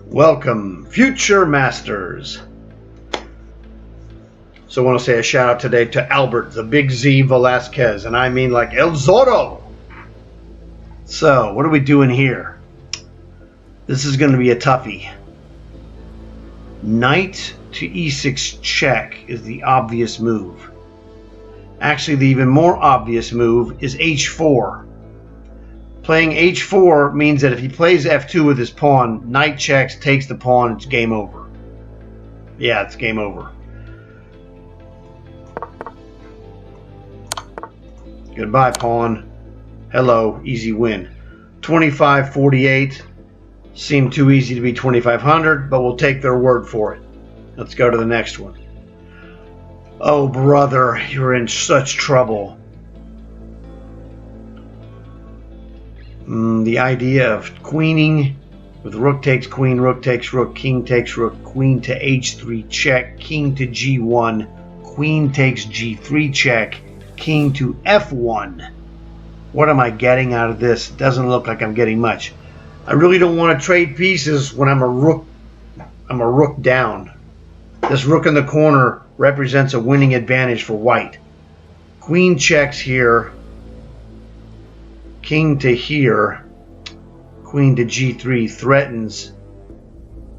Welcome, future masters. So I want to say a shout out today to Albert, the Big Z Velasquez, and I mean like El Zorro. So, what are we doing here? This is going to be a toughie. Knight to e6 check is the obvious move. Actually, the even more obvious move is h4. Playing h4 means that if he plays f2 with his pawn, knight checks, takes the pawn, it's game over. Yeah, it's game over. Goodbye, pawn. Hello, easy win. 25-48. Seemed too easy to be 2,500, but we'll take their word for it. Let's go to the next one. Oh, brother, you're in such trouble. The idea of queening with rook takes queen, rook takes rook, king takes rook, queen to h3 check, king to g1, queen takes g3 check, king to f1. What am I getting out of this? It doesn't look like I'm getting much. I really don't want to trade pieces when I'm a rook down. This rook in the corner represents a winning advantage for white. Queen checks here. King to here. Queen to g3 threatens.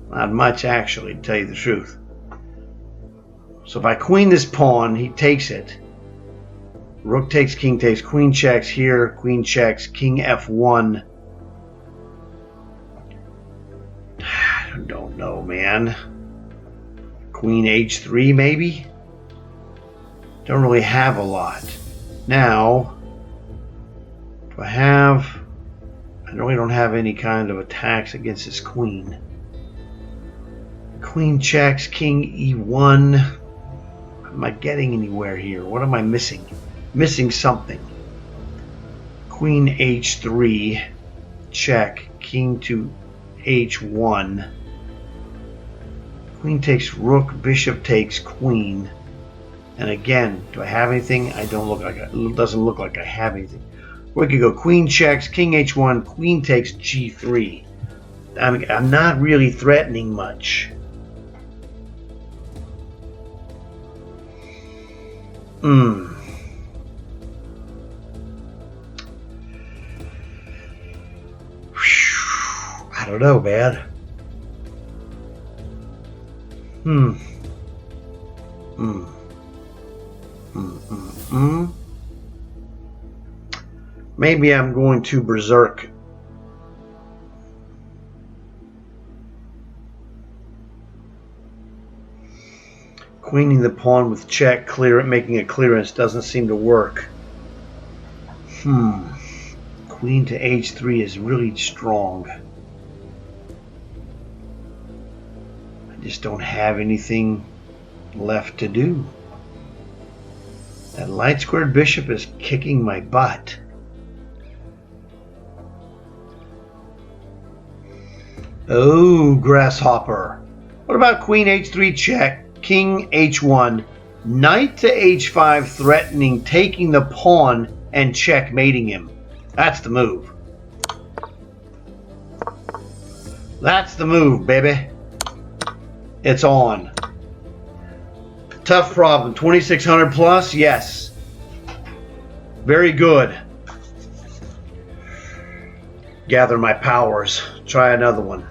Not much, actually, to tell you the truth. So if I queen this pawn, he takes it. Rook takes, king takes, queen checks here, queen checks, king f1. I don't know, man. Queen h3 maybe? Don't really have a lot. Now, do I have... I really don't have any kind of attacks against this queen. Queen checks, king e1. Am I getting anywhere here? What am I missing? Missing something. Queen h3 check, king to h1. Queen takes rook, bishop takes queen. And again, do I have anything? I don't look like it doesn't look like I have anything. We could go queen checks, king h1, queen takes g3. I'm not really threatening much. I don't know, man. Maybe I'm going to berserk. Queening the pawn with check, making a clearance doesn't seem to work. Queen to h3 is really strong. I just don't have anything left to do. That light squared bishop is kicking my butt. Oh, grasshopper. What about queen h3 check, king h1, knight to h5 threatening taking the pawn and checkmating him? That's the move. That's the move, baby. It's on. Tough problem. 2,600 plus? Yes. Very good. Gather my powers. Try another one.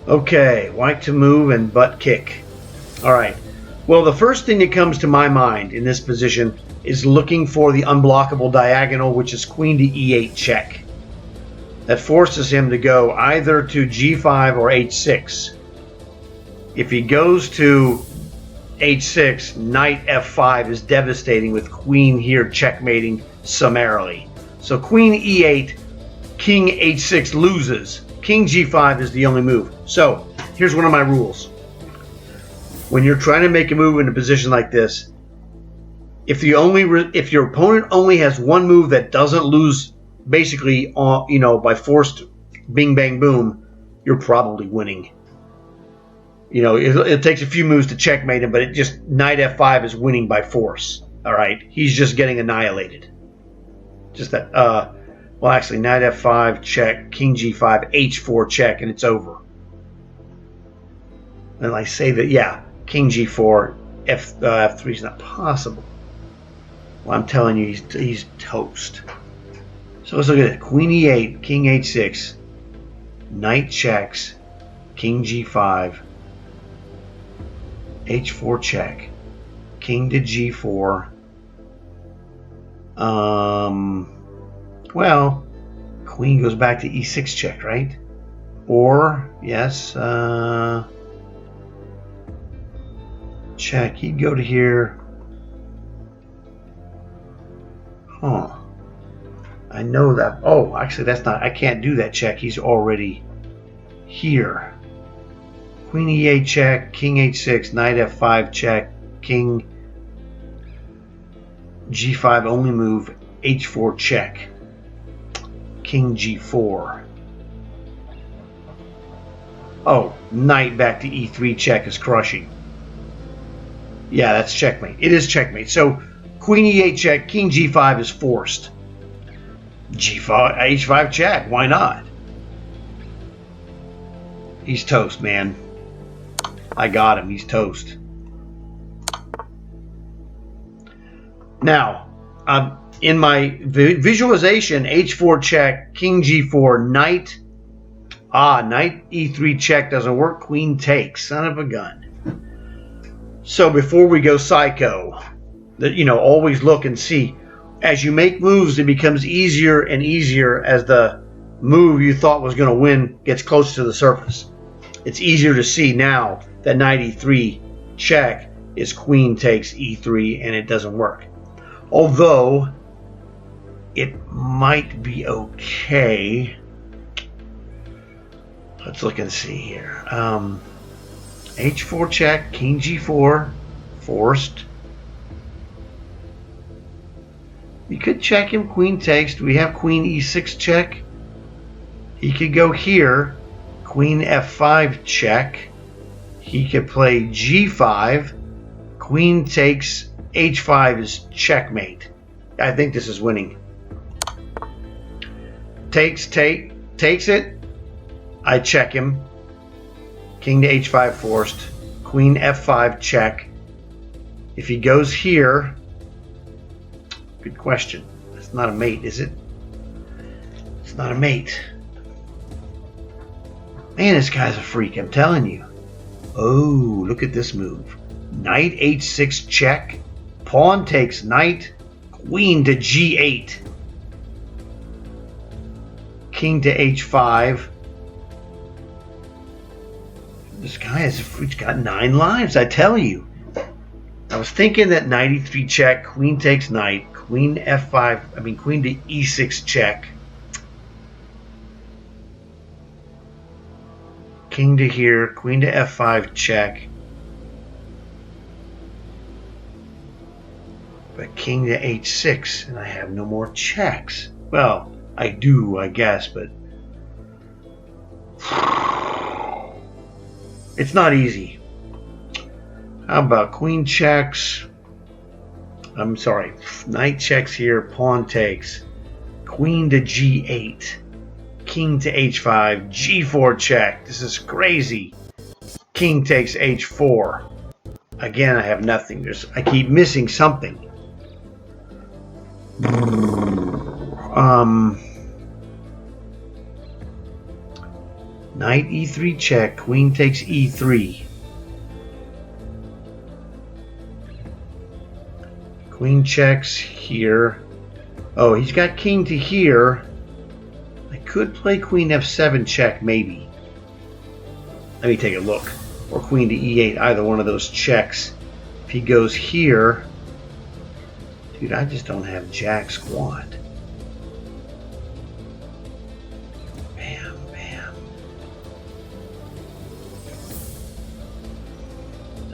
Okay, white to move and butt kick. Alright. Well, the first thing that comes to my mind in this position is looking for the unblockable diagonal, which is queen to e8 check. That forces him to go either to g5 or h6. If he goes to h6, knight f5 is devastating with queen here checkmating summarily. So queen e8, king h6 loses. King g5 is the only move. So here's one of my rules. When you're trying to make a move in a position like this, if your opponent only has one move that doesn't lose basically by forced bing bang boom, you're probably winning. It takes a few moves to checkmate him, but it just knight f5 is winning by force. All right, he's just getting annihilated. Just that Well, actually, knight f5 check, king g5, h4 check, and it's over. And I say that, yeah, king g4, f3 is not possible. Well, I'm telling you, he's toast. So let's look at it. Queen e8, king h6, knight checks, king g5, h4 check, king to g4. Well, queen goes back to e6 check, right? Or, yes, check. He'd go to here. Huh. I know that. Oh, actually, that's not. I can't do that check. He's already here. Queen e8 check, king h6, knight f5 check, king g5 only move, h4 check, king g4. Oh, knight back to e3 check is crushing. Yeah, that's checkmate. It is checkmate. So queen e8 check, king g5 is forced. G5, h5 check. Why not? He's toast, man. I got him. He's toast. Now, in my visualization, h4 check, king g4, knight. Knight e3 check doesn't work. Queen takes. Son of a gun. So before we go psycho, always look and see. As you make moves, it becomes easier and easier as the move you thought was going to win gets close to the surface. It's easier to see now that knight e3 check is queen takes e3 and it doesn't work. Although it might be okay. Let's look and see here. h4 check, king g4, forced. You could check him, queen takes. Do we have queen e6 check? He could go here, queen f5 check. He could play g5, queen takes, h5 is checkmate. I think this is winning. Takes it. I check him. King to h5 forced. Queen f5 check. If he goes here, good question. That's not a mate, is it? It's not a mate. Man, this guy's a freak, I'm telling you. Oh, look at this move. Knight h6 check. Pawn takes knight. Queen to g8. King to h5. This guy he's got 9 lives, I tell you. I was thinking that knight e3 check, queen takes knight, queen f5, queen to e6 check. King to here, queen to f5 check. But king to h6, and I have no more checks. Well, I do, I guess, but it's not easy. How about queen checks? I'm sorry, knight checks here, pawn takes. Queen to g8. King to h5, g4 check. This is crazy. King takes h4. Again, I have nothing. I keep missing something. Knight e3 check, queen takes e3. Queen checks here. Oh, he's got king to here. I could play queen f7 check, maybe. Let me take a look. Or queen to e8, either one of those checks. If he goes here... Dude, I just don't have jack squat. Bam, bam.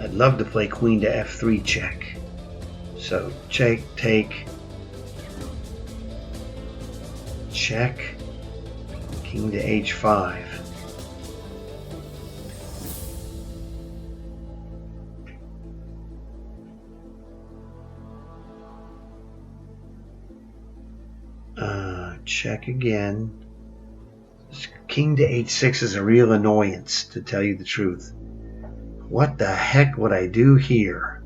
I'd love to play queen to f3 check. So, check, take. Check. King to h5. Check again. King to h6 is a real annoyance, to tell you the truth. What the heck would I do here?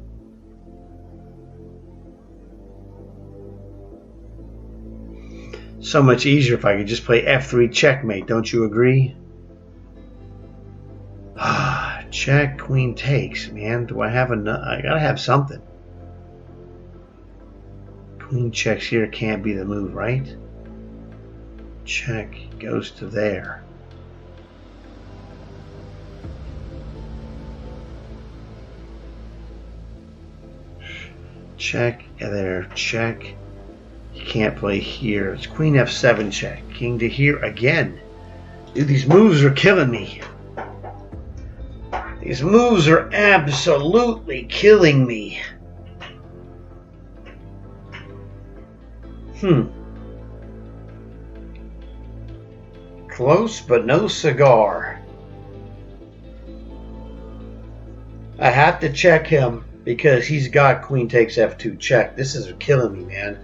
So much easier if I could just play f3 checkmate, don't you agree? Check, queen takes, man. Do I have enough? I gotta have something. Queen checks here can't be the move, right? Check goes to there. Check there, check. You can't play here. It's queen f7 check. King to here again. Dude, these moves are killing me. These moves are absolutely killing me. Close but no cigar. I have to check him because he's got queen takes f2 check. This is killing me, man.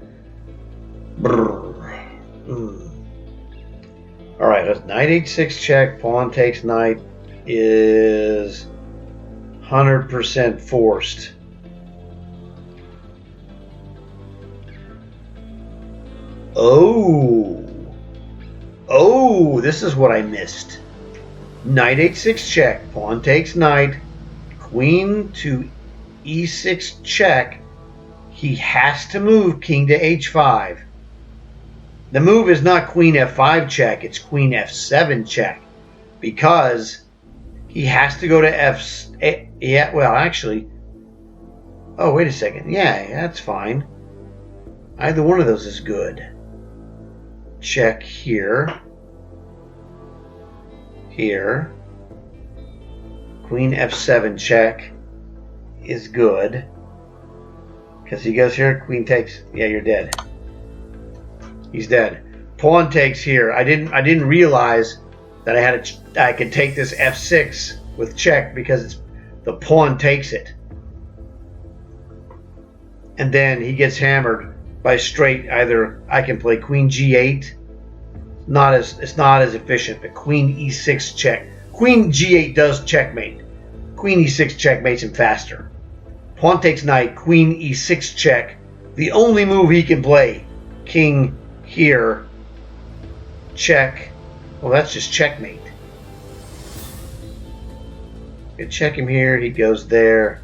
Alright, let's knight h6 check, pawn takes knight is 100% forced. Oh, this is what I missed. Knight h6 check, pawn takes knight, queen to e6 check. He has to move king to h5. The move is not queen f5 check, it's queen f7 check, because he has to go to yeah, well, actually, oh, wait a second. Yeah, that's fine. Either one of those is good. Check here. Here. Queen f7 check is good. Because he goes here, queen takes. Yeah, you're dead. He's dead. Pawn takes here. I didn't realize that I could take this f6 with check because the pawn takes it. And then he gets hammered by straight. Either I can play queen g8. It's not as efficient, but queen e6 check. Queen g8 does checkmate. Queen e6 checkmates him faster. Pawn takes knight, queen e6 check. The only move he can play. King here. Check. Well, that's just checkmate. You check him here, he goes there.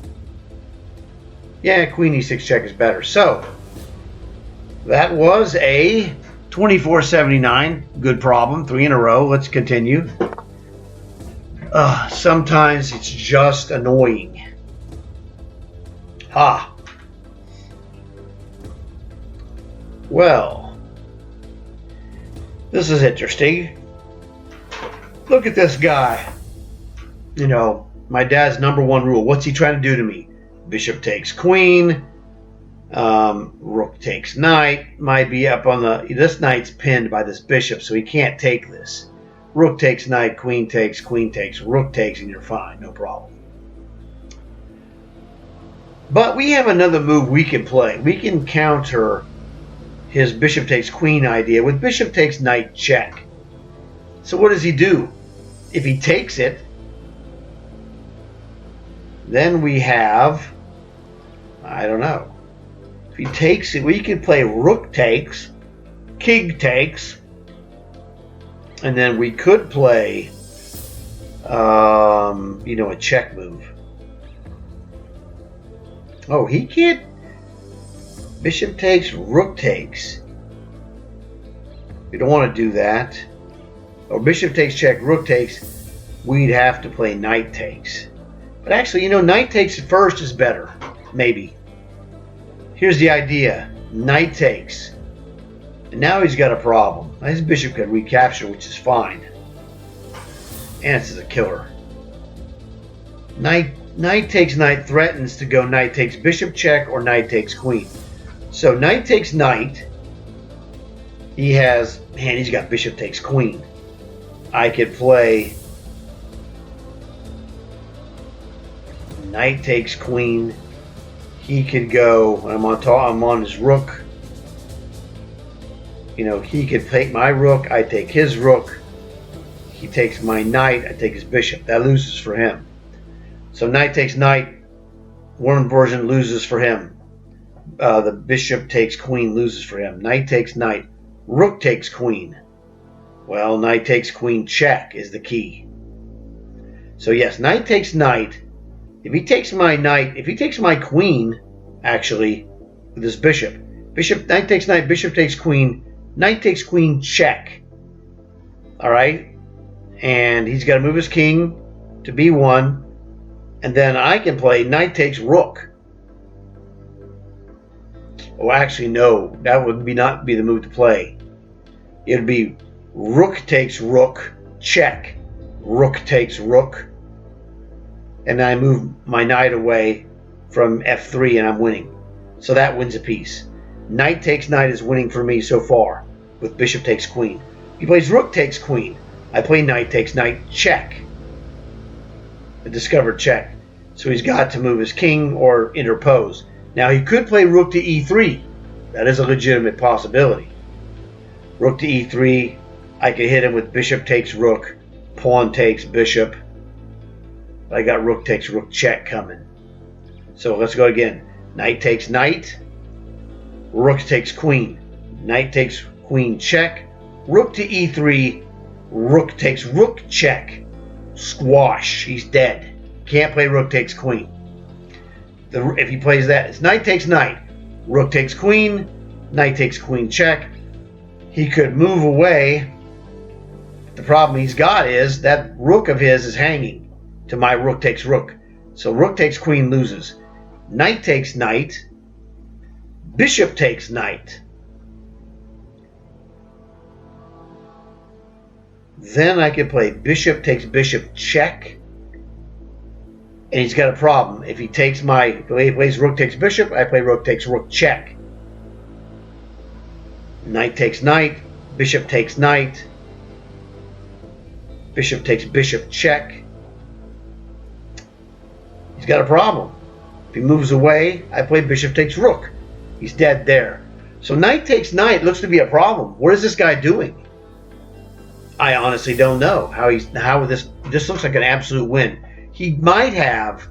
Yeah, queen e6 check is better. So, that was a 2479. Good problem. 3 in a row. Let's continue. Sometimes it's just annoying. Well, this is interesting. Look at this guy. You know, my dad's #1 rule. What's he trying to do to me? Bishop takes queen. Rook takes knight. Might be up on the... This knight's pinned by this bishop, so he can't take this. Rook takes knight, queen takes, rook takes, and you're fine. No problem. But we have another move we can play. We can counter his bishop takes queen idea with bishop takes knight check. So what does he do? If he takes it, then we have... I don't know. If he takes it, we can play rook takes, king takes, and then we could play, a check move. Oh, he can't. Bishop takes, rook takes. We don't want to do that. Or bishop takes, check, rook takes. We'd have to play knight takes. But actually, knight takes first is better. Maybe. Here's the idea. Knight takes. And now he's got a problem. His bishop could recapture, which is fine. And this is a killer. Knight takes knight threatens to go knight takes bishop check or knight takes queen. So knight takes knight. He's got bishop takes queen. I could play knight takes queen. He could go, I'm on his rook. You know, he could take my rook, I take his rook. He takes my knight, I take his bishop. That loses for him. So knight takes knight, one version loses for him. The bishop takes queen, loses for him. Knight takes knight, rook takes queen. Well, knight takes queen, check is the key. So yes, knight takes knight. If he takes my knight, if he takes my queen, actually, with his bishop, knight takes knight, bishop takes queen, knight takes queen, check. All right, and he's got to move his king to b1, and then I can play knight takes rook. Oh, actually, no, that would not be the move to play. It would be rook takes rook, check. Rook takes rook. And I move my knight away from f3 and I'm winning. So that wins a piece. Knight takes knight is winning for me so far with bishop takes queen. He plays rook takes queen. I play knight takes knight, check. A discovered check. So he's got to move his king or interpose. Now he could play rook to e3. That is a legitimate possibility. Rook to e3. I could hit him with bishop takes rook, pawn takes bishop. I got rook takes rook check coming. So let's go again. Knight takes knight. Rook takes queen. Knight takes queen check. Rook to e3. Rook takes rook check. Squash. He's dead. Can't play rook takes queen. If he plays that, it's knight takes knight. Rook takes queen. Knight takes queen check. He could move away. The problem he's got is that rook of his is hanging to my rook takes rook. So rook takes queen loses. Knight takes knight. Bishop takes knight. Then I could play bishop takes bishop check. And he's got a problem. If he takes my, he plays rook takes bishop, I play rook takes rook check. Knight takes knight. Bishop takes knight. Bishop takes bishop check. He's got a problem. If he moves away, I play bishop takes rook. He's dead there. So knight takes knight looks to be a problem. What is this guy doing? I honestly don't know how this looks like an absolute win. He might have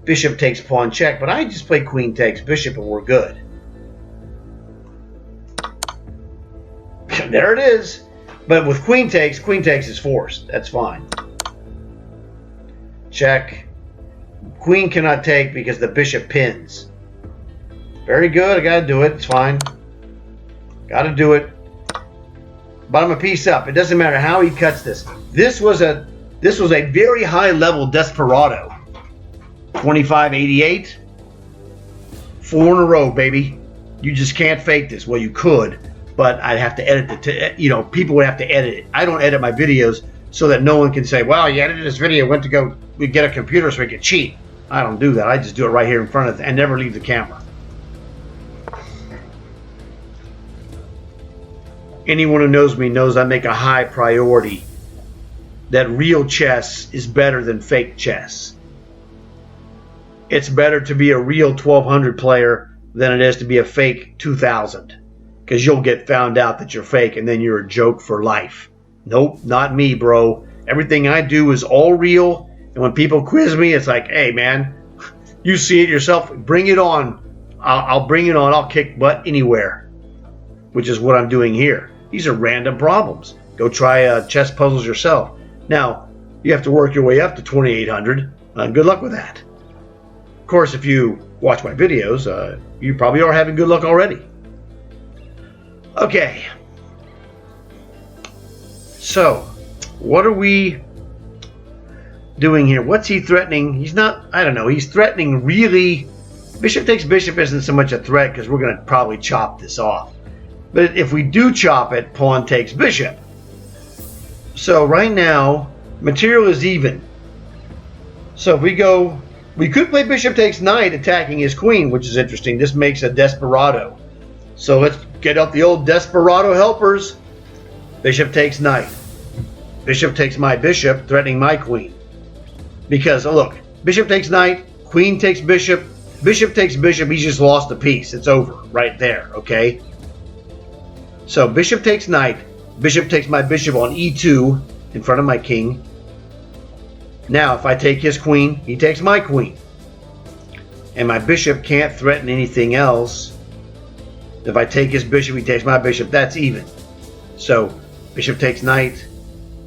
bishop takes pawn check, but I just play queen takes bishop and we're good. There it is. But with queen takes is forced. That's fine. Check. Queen cannot take because the bishop pins. Very good. I gotta do it. It's fine. Gotta do it. But I'm a piece up. It doesn't matter how he cuts this. This was a very high level desperado. 25-88. 4 in a row, baby. You just can't fake this. Well, you could, but I'd have to edit it. People would have to edit it. I don't edit my videos so that no one can say, "Well, you edited this video. Went to go we get a computer so we can cheat." I don't do that. I just do it right here in front of and never leave the camera. Anyone who knows me knows I make a high priority that real chess is better than fake chess. It's better to be a real 1200 player than it is to be a fake 2000, because you'll get found out that you're fake and then you're a joke for life. Nope, not me, bro. Everything I do is all real, and when people quiz me, it's like, hey man, you see it yourself, bring it on. I'll bring it on. I'll kick butt anywhere, which is what I'm doing here. These are random problems. Go try chess puzzles yourself. Now, you have to work your way up to 2800. Good luck with that. Of course, if you watch my videos, you probably are having good luck already. Okay. So, what are we doing here? What's he threatening? He's not, I don't know. He's threatening really. Bishop takes bishop isn't so much a threat because we're going to probably chop this off. But if we do chop it, pawn takes bishop. So right now, material is even. So if we could play bishop takes knight attacking his queen, which is interesting. This makes a desperado. So let's get out the old desperado helpers. Bishop takes knight. Bishop takes my bishop, threatening my queen. Because, look, bishop takes knight, queen takes bishop, bishop takes bishop, he's just lost a piece. It's over right there, okay? So bishop takes knight. Bishop takes my bishop on e2 in front of my king. Now if I take his queen, he takes my queen. And my bishop can't threaten anything else. If I take his bishop, he takes my bishop. That's even. So bishop takes knight.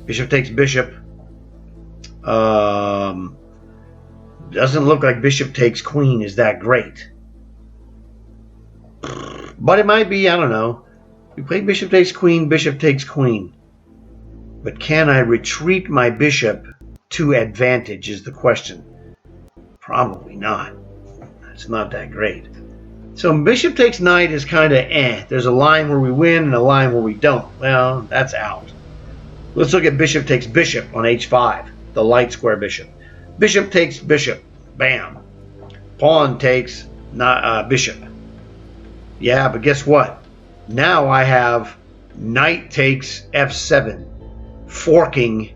Bishop takes bishop. Doesn't look like bishop takes queen is that great. But it might be, I don't know. We play bishop takes queen, bishop takes queen. But can I retreat my bishop to advantage is the question. Probably not. It's not that great. So bishop takes knight is kind of There's a line where we win and a line where we don't. Well, that's out. Let's look at bishop takes bishop on h5, the light square bishop. Bishop takes bishop. Bam. Pawn takes bishop. Yeah, but guess what? Now I have knight takes f7, forking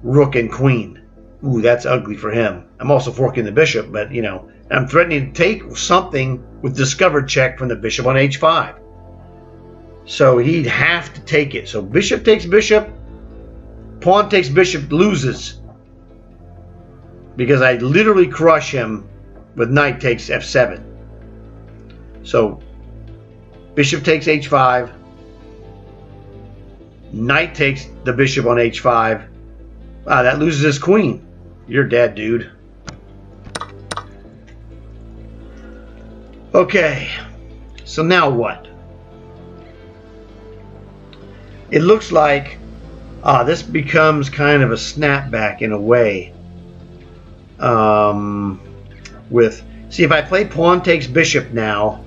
rook and queen. Ooh, that's ugly for him. I'm also forking the bishop, but you know, I'm threatening to take something with discovered check from the bishop on h5. So he'd have to take it. So bishop takes bishop, pawn takes bishop, loses. Because I literally crush him with knight takes f7. So bishop takes h5, knight takes the bishop on h5. Wow, that loses his queen. You're dead, dude. Okay, so now what? It looks like this becomes kind of a snapback in a way. See, if I play pawn takes bishop now,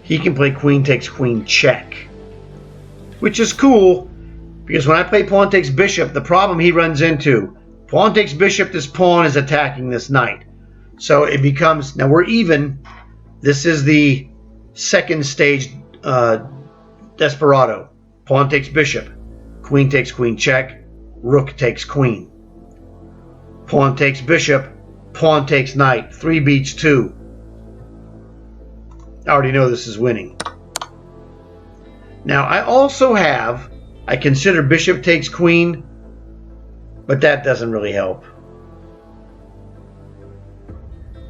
he can play queen takes queen check, which is cool because when I play pawn takes bishop, the problem he runs into, pawn takes bishop, this pawn is attacking this knight. So it becomes, now we're even. This is the second stage desperado. Pawn takes bishop, queen takes queen check, rook takes queen. Pawn takes bishop, pawn takes knight, 3 beats 2. I already know this is winning. Now I consider bishop takes queen, but that doesn't really help.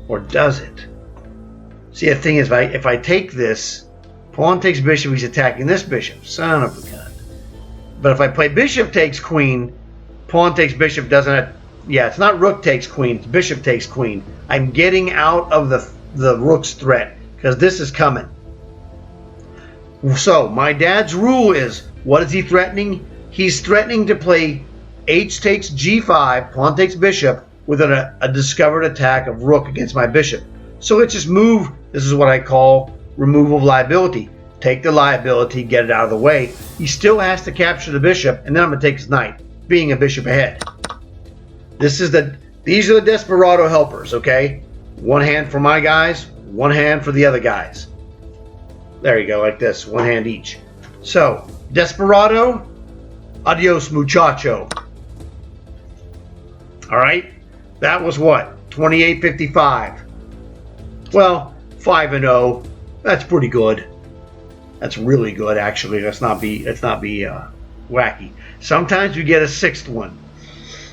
Or does it? See, the thing is, if I take this, pawn takes bishop, he's attacking this bishop. Son of a gun. But if I play bishop takes queen, pawn takes bishop doesn't. Yeah, it's not rook takes queen, it's bishop takes queen. I'm getting out of the rook's threat because this is coming. So my dad's rule is, what is he threatening? He's threatening to play h takes g5, pawn takes bishop, with a discovered attack of rook against my bishop. So let's just move. This is what I call removal of liability. Take the liability, get it out of the way. He still has to capture the bishop, and then I'm going to take his knight, being a bishop ahead. These are the desperado helpers, okay? One hand for my guys, one hand for the other guys. There you go, like this, one hand each. So, desperado, adios muchacho. All right, that was what? 28.55. Well, 5-0. That's pretty good. That's really good, actually. Let's not be wacky. Sometimes we get a sixth one.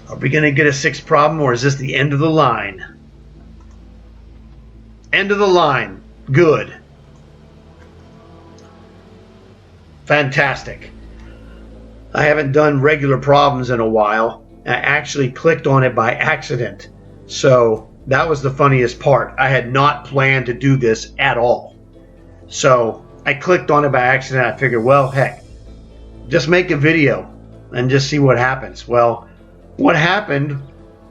Are we going to get a sixth problem, or is this the end of the line? End of the line. Good. Fantastic. I haven't done regular problems in a while. I actually clicked on it by accident. So that was the funniest part. I had not planned to do this at all. So I clicked on it by accident. I figured, well, heck, just make a video and just see what happens. Well, what happened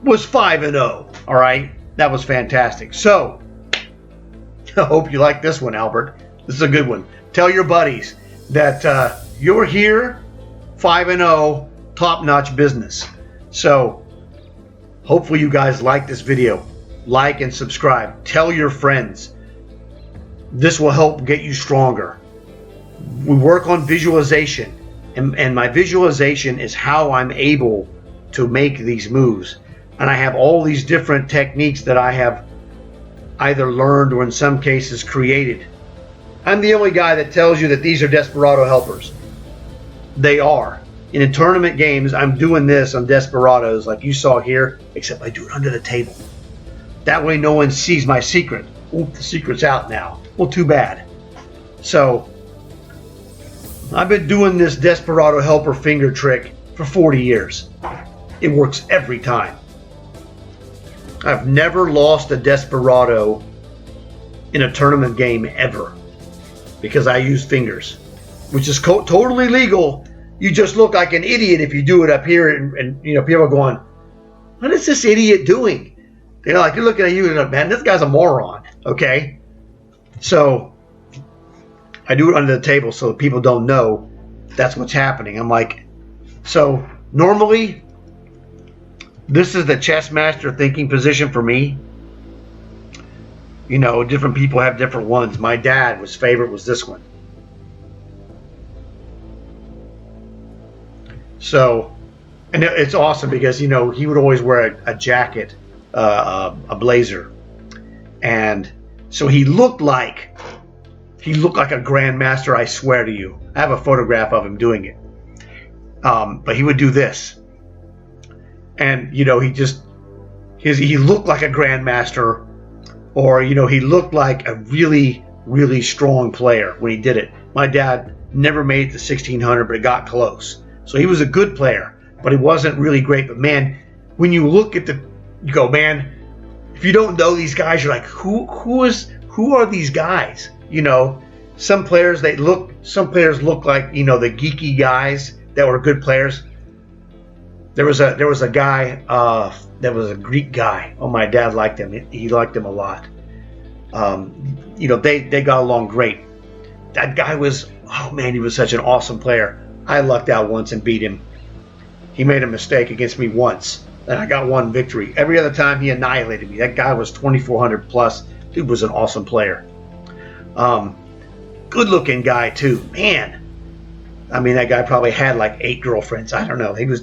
was 5-0. All right, that was fantastic. So I hope you like this one, Albert. This is a good one. Tell your buddies that you're here, 5-0, top-notch business. So hopefully you guys like this video. Like and subscribe. Tell your friends. This will help get you stronger. We work on visualization, and my visualization is how I'm able to make these moves. And I have all these different techniques that I have either learned or in some cases created. I'm the only guy that tells you that these are Desperado helpers. They are. In tournament games, I'm doing this on Desperados like you saw here, except I do it under the table. That way no one sees my secret. Oop, the secret's out now. Well, too bad. So, I've been doing this Desperado helper finger trick for 40 years. It works every time. I've never lost a Desperado in a tournament game ever because I use fingers, which is totally legal. You just look like an idiot if you do it up here, and you know, people are going, what is this idiot doing? They're like, you're looking at you and like, man, this guy's a moron. Okay, so I do it under the table so people don't know that's what's happening. I'm like, so normally this is the chess master thinking position for me. You know, different people have different ones. My dad was favorite was this one. So, and it's awesome because, you know, he would always wear a jacket, a blazer, and so he looked like a grandmaster. I swear to you, I have a photograph of him doing it. But he would do this, and you know, he looked like a grandmaster, or you know, he looked like a really, really strong player when he did it. My dad never made it to 1600, but it got close. So he was a good player, but he wasn't really great. But man, when you look at you go, man, if you don't know these guys, you're like, who are these guys? You know, some players look like, you know, the geeky guys that were good players. There was a guy that was a Greek guy. Oh, my dad liked him. He liked him a lot. You know, they got along great. That guy was, oh man, he was such an awesome player. I lucked out once and beat him. He made a mistake against me once, and I got one victory. Every other time, he annihilated me. That guy was 2,400 plus. Dude was an awesome player. Good-looking guy too, man. I mean, that guy probably had like 8 girlfriends. I don't know. He was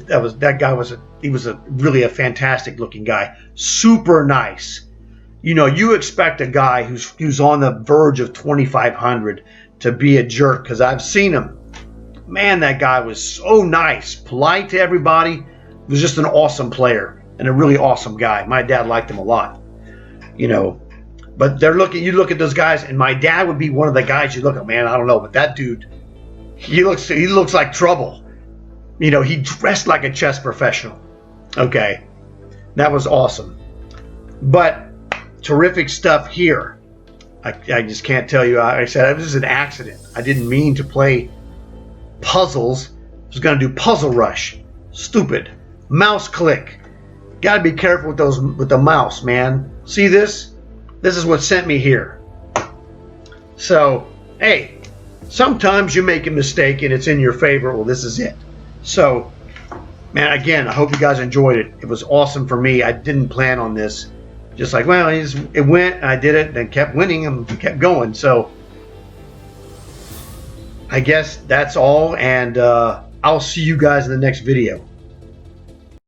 really a fantastic-looking guy. Super nice. You know, you expect a guy who's on the verge of 2,500 to be a jerk, because I've seen him. Man, that guy was so nice, polite to everybody. Was just an awesome player and a really awesome guy. My dad liked him a lot, you know. But you look at those guys, and my dad would be one of the guys you look at. Man, I don't know, but that dude, he looks like trouble. You know, he dressed like a chess professional. Okay, that was awesome. But terrific stuff here. I just can't tell you. I said this is an accident. I didn't mean to play puzzles. I was going to do Puzzle Rush. Stupid. Mouse click. Got to be careful with the mouse, man. See this? This is what sent me here. So, hey, sometimes you make a mistake and it's in your favor. Well, this is it. So, man, again, I hope you guys enjoyed it. It was awesome for me. I didn't plan on this. Just like, well, it went, and I did it, and kept winning, and kept going. So, I guess that's all, and I'll see you guys in the next video.